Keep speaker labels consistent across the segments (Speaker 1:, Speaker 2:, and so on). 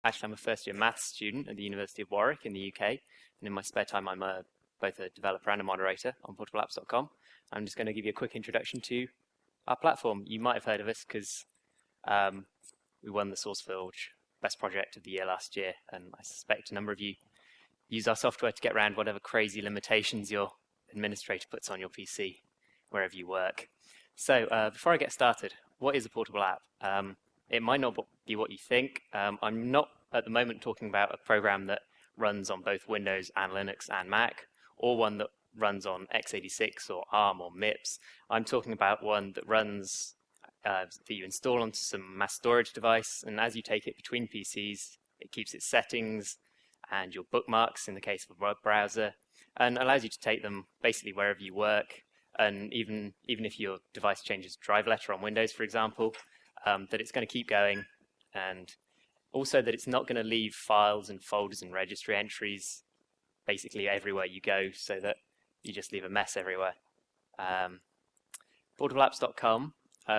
Speaker 1: Actually, I'm a first-year maths student at the University of Warwick in the UK, and in my spare time I'm both a developer and a moderator on portableapps.com. I'm just going to give you a quick introduction to our platform. You might have heard of us because we won the SourceForge Best Project of the Year last year, and I suspect a number of you use our software to get around whatever crazy limitations your administrator puts on your PC wherever you work. So before I get started, what is a portable app? It might not be what you think. I'm not at the moment talking about a program that runs on both Windows and Linux and Mac, or one that runs on x86 or ARM or MIPS. I'm talking about one that runs that you install onto some mass storage device, and as you take it between PCs, it keeps its settings and your bookmarks in the case of a web browser, and allows you to take them basically wherever you work. And even if your device changes drive letter on Windows, for example, that it's going to keep going, and also that it's not going to leave files and folders and registry entries basically everywhere you go, so that you just leave a mess everywhere. Portableapps.com,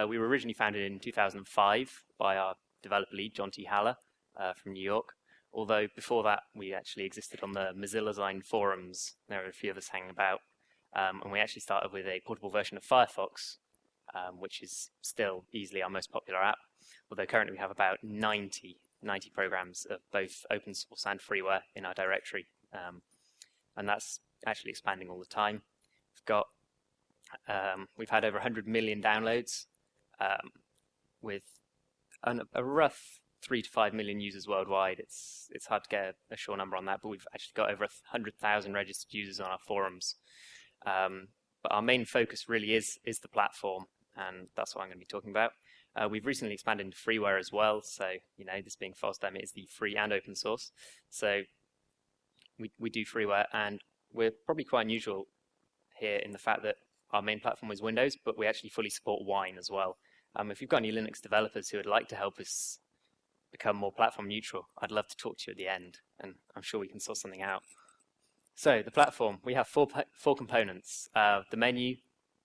Speaker 1: we were originally founded in 2005 by our developer lead, John T. Haller from New York, although before that we actually existed on the Mozilla Zine forums. There were a few of us hanging about, and we actually started with a portable version of Firefox, which is still easily our most popular app, although currently we have about 90 programs of both open source and freeware in our directory, and that's actually expanding all the time. We've had over 100 million downloads, with a rough 3 to 5 million users worldwide. It's hard to get a sure number on that, but we've actually got over 100,000 registered users on our forums. But our main focus really is the platform, and that's what I'm going to be talking about. We've recently expanded into freeware as well, so this being FOSDEM, it is the free and open source. So we do freeware, and we're probably quite unusual here in the fact that our main platform is Windows, but we actually fully support Wine as well. If you've got any Linux developers who would like to help us become more platform neutral, I'd love to talk to you at the end, and I'm sure we can sort something out. So the platform, we have four components: the menu,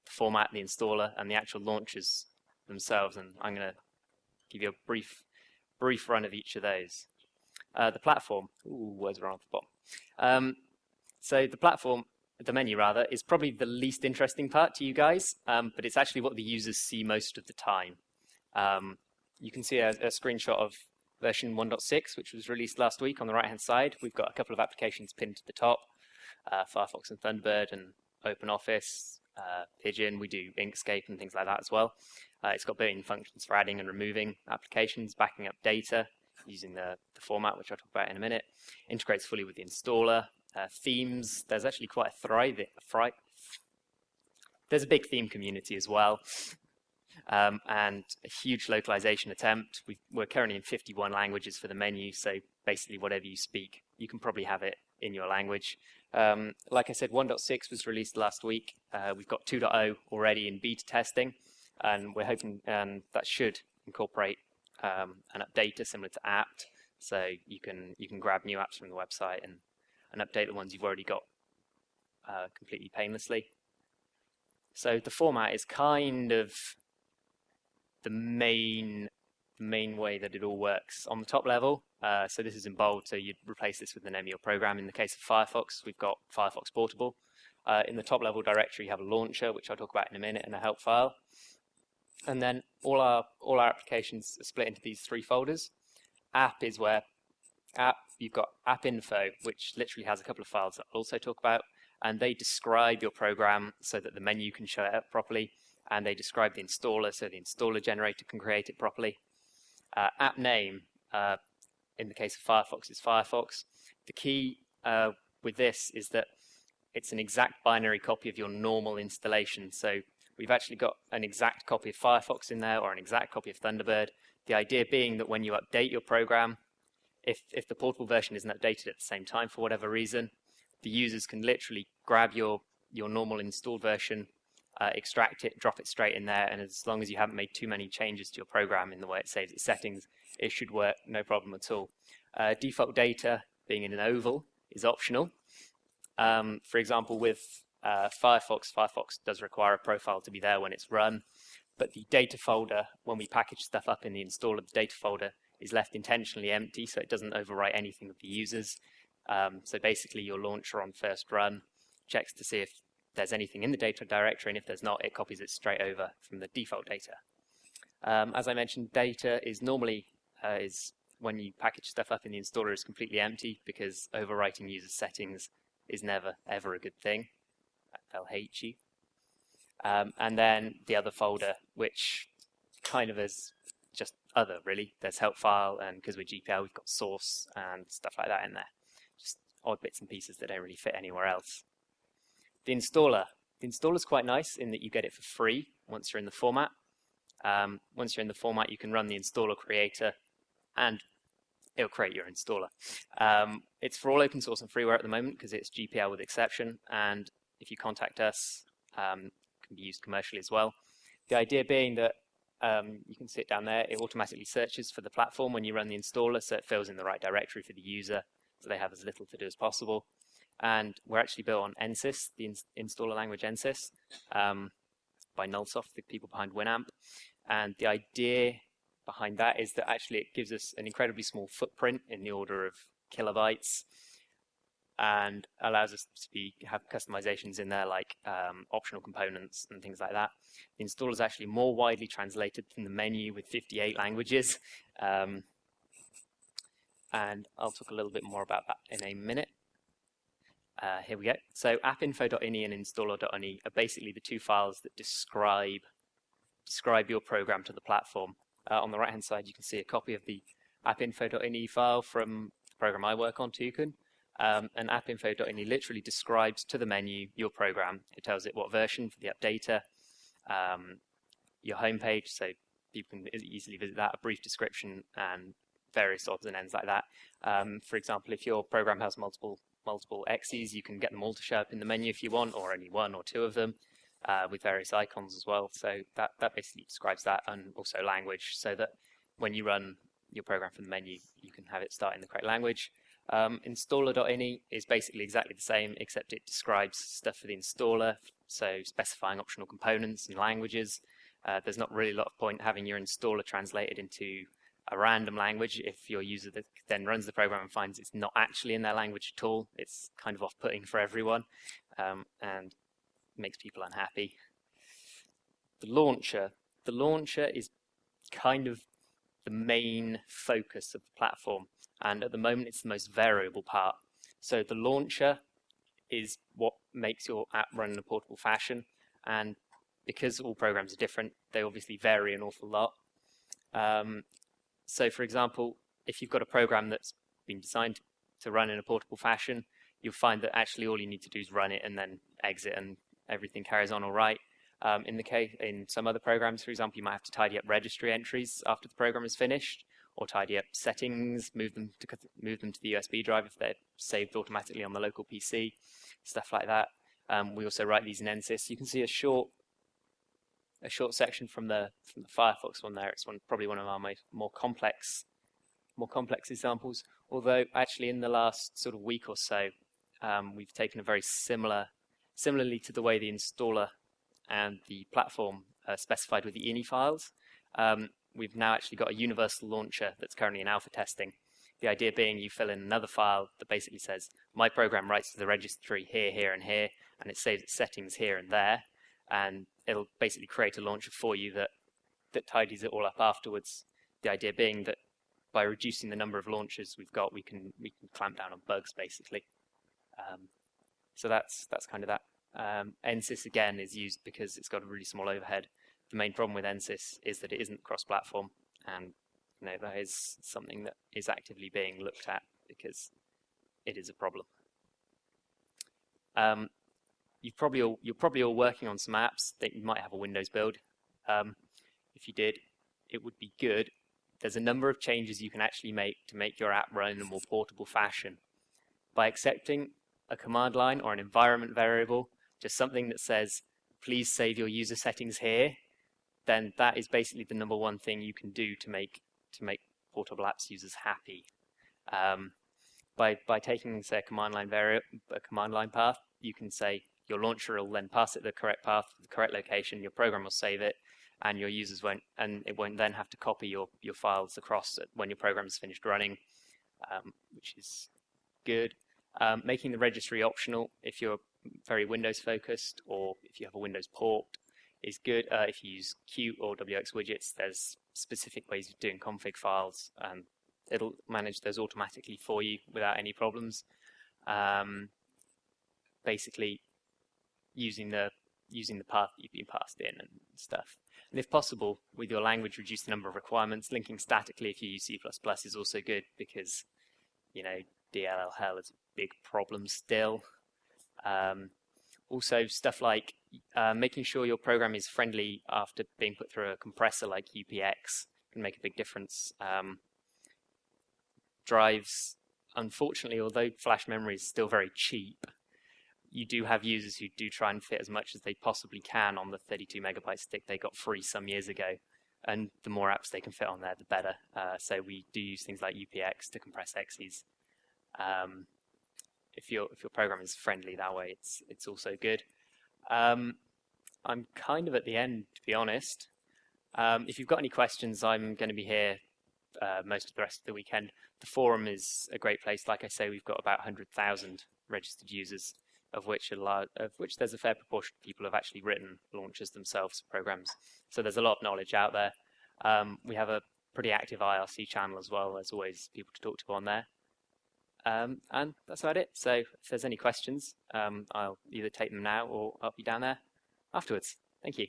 Speaker 1: the format, the installer, and the actual launchers themselves. And I'm going to give you a brief run of each of those. The platform, words wrong at the bottom. So the platform, the menu rather, is probably the least interesting part to you guys, but it's actually what the users see most of the time. You can see a screenshot of version 1.6, which was released last week on the right-hand side. We've got a couple of applications pinned to the top, Firefox and Thunderbird and OpenOffice, Pidgin. We do Inkscape and things like that as well. It's got built-in functions for adding and removing applications, backing up data using the format, which I'll talk about in a minute. Integrates fully with the installer. Themes, there's actually quite there's a big theme community as well. And a huge localization attempt. We're currently in 51 languages for the menu, so basically whatever you speak, you can probably have it in your language. Like I said, 1.6 was released last week. We've got 2.0 already in beta testing, and we're hoping that should incorporate an updater similar to apt, so you can grab new apps from the website and update the ones you've already got completely painlessly. So the format is kind of the main way that it all works. On the top level, so this is in bold, so you'd replace this with an emule program. In the case of Firefox, we've got Firefox Portable. In the top level directory, you have a launcher, which I'll talk about in a minute, and a help file. And then all our applications are split into these 3 folders. App is where you've got app info, which literally has a couple of files that I'll also talk about, and they describe your program so that the menu can show it up properly, and they describe the installer so the installer generator can create it properly. App name, in the case of Firefox, is Firefox. The key with this is that it's an exact binary copy of your normal installation. So we've actually got an exact copy of Firefox in there, or an exact copy of Thunderbird. The idea being that when you update your program, if the portable version isn't updated at the same time for whatever reason, the users can literally grab your normal installed version, extract it, drop it straight in there, and as long as you haven't made too many changes to your program in the way it saves its settings, it should work no problem at all. Default data, being in an oval, is optional. For example, with Firefox does require a profile to be there when it's run, but the data folder, when we package stuff up in the installer, the data folder is left intentionally empty so it doesn't overwrite anything of the users. So basically your launcher on first run checks to see if there's anything in the data directory, and if there's not, it copies it straight over from the default data. As I mentioned, data is normally is when you package stuff up in the installer is completely empty, because overwriting user settings is never ever a good thing. They'll hate you. And then the other folder, which kind of is just other, really. There's help file, and because we're GPL, we've got source and stuff like that in there. Just odd bits and pieces that don't really fit anywhere else. The installer. The installer's quite nice in that you get it for free once you're in the format. Once you're in the format, you can run the installer creator, and it'll create your installer. It's for all open source and freeware at the moment because it's GPL with exception, and if you contact us, it can be used commercially as well. The idea being that you can see it down there, it automatically searches for the platform when you run the installer, so it fills in the right directory for the user, so they have as little to do as possible. And we're actually built on NSYS, the installer language NSYS, by Nullsoft, the people behind Winamp. And the idea behind that is that actually it gives us an incredibly small footprint in the order of kilobytes, and allows us to have customizations in there like optional components and things like that. The installer is actually more widely translated than the menu with 58 languages. And I'll talk a little bit more about that in a minute. Here we go. So appinfo.ini and installer.ini are basically the two files that describe your program to the platform. On the right-hand side, you can see a copy of the appinfo.ini file from the program I work on, Toucan. And appinfo.ini literally describes to the menu your program. It tells it what version for the updater, your homepage, so people can easily visit that, a brief description, and various odds and ends like that. For example, if your program has multiple X's, you can get them all to show up in the menu if you want, or only one or two of them, with various icons as well. So that basically describes that, and also language, so that when you run your program from the menu, you can have it start in the correct language. Installer.ini is basically exactly the same, except it describes stuff for the installer, so specifying optional components and languages. There's not really a lot of point having your installer translated into a random language if your user that then runs the program and finds it's not actually in their language at all. It's kind of off-putting for everyone, and makes people unhappy. The launcher is kind of the main focus of the platform, and at the moment it's the most variable part. So the launcher is what makes your app run in a portable fashion, and because all programs are different, they obviously vary an awful lot. So for example, if you've got a program that's been designed to run in a portable fashion, you'll find that actually all you need to do is run it and then exit, and everything carries on all right. In some other programs, for example, you might have to tidy up registry entries after the program is finished, or tidy up settings, move them to the USB drive if they're saved automatically on the local PC, stuff like that. We also write these in NSYS. You can see a short section from the Firefox one there. It's probably one of our more complex examples. Although actually in the last sort of week or so, we've taken a very similarly to the way the installer and the platform are specified with the ini files. We've now actually got a universal launcher that's currently in alpha testing. The idea being you fill in another file that basically says, my program writes to the registry here, here, and here, and it saves its settings here and there, and it'll basically create a launcher for you that tidies it all up afterwards. The idea being that by reducing the number of launchers we've got, we can clamp down on bugs, basically. So that's kind of that. NSYS again is used because it's got a really small overhead. The main problem with NSYS is that it isn't cross-platform, and that is something that is actively being looked at because it is a problem. You're probably all working on some apps that you might have a Windows build. If you did, it would be good. There's a number of changes you can actually make to make your app run in a more portable fashion. By accepting a command line or an environment variable, just something that says, please save your user settings here, then that is basically the number one thing you can do to make portable apps users happy. By taking, say, a command line path, you can say your launcher will then pass it the correct path, the correct location, your program will save it, and your users won't, and it won't then have to copy your files across when your program is finished running, which is good. Making the registry optional if you're very Windows focused or if you have a Windows port is good. If you use Qt or WX widgets, there's specific ways of doing config files, and it'll manage those automatically for you without any problems. Basically, using the path that you've been passed in and stuff. And if possible, with your language, reduce the number of requirements. Linking statically if you use C++ is also good because, you know, DLL hell is a big problem still. Also, stuff like making sure your program is friendly after being put through a compressor like UPX can make a big difference. Drives, unfortunately, although flash memory is still very cheap, you do have users who do try and fit as much as they possibly can on the 32 megabyte stick they got free some years ago. And the more apps they can fit on there, the better. So we do use things like UPX to compress exes. If your program is friendly that way, it's also good. I'm kind of at the end, to be honest. If you've got any questions, I'm going to be here most of the rest of the weekend. The forum is a great place. Like I say, we've got about 100,000 registered users, of which there's a fair proportion of people who have actually written launchers themselves, programs. So there's a lot of knowledge out there. We have a pretty active IRC channel as well. There's always people to talk to on there. And that's about it. So if there's any questions, I'll either take them now or I'll be down there afterwards. Thank you.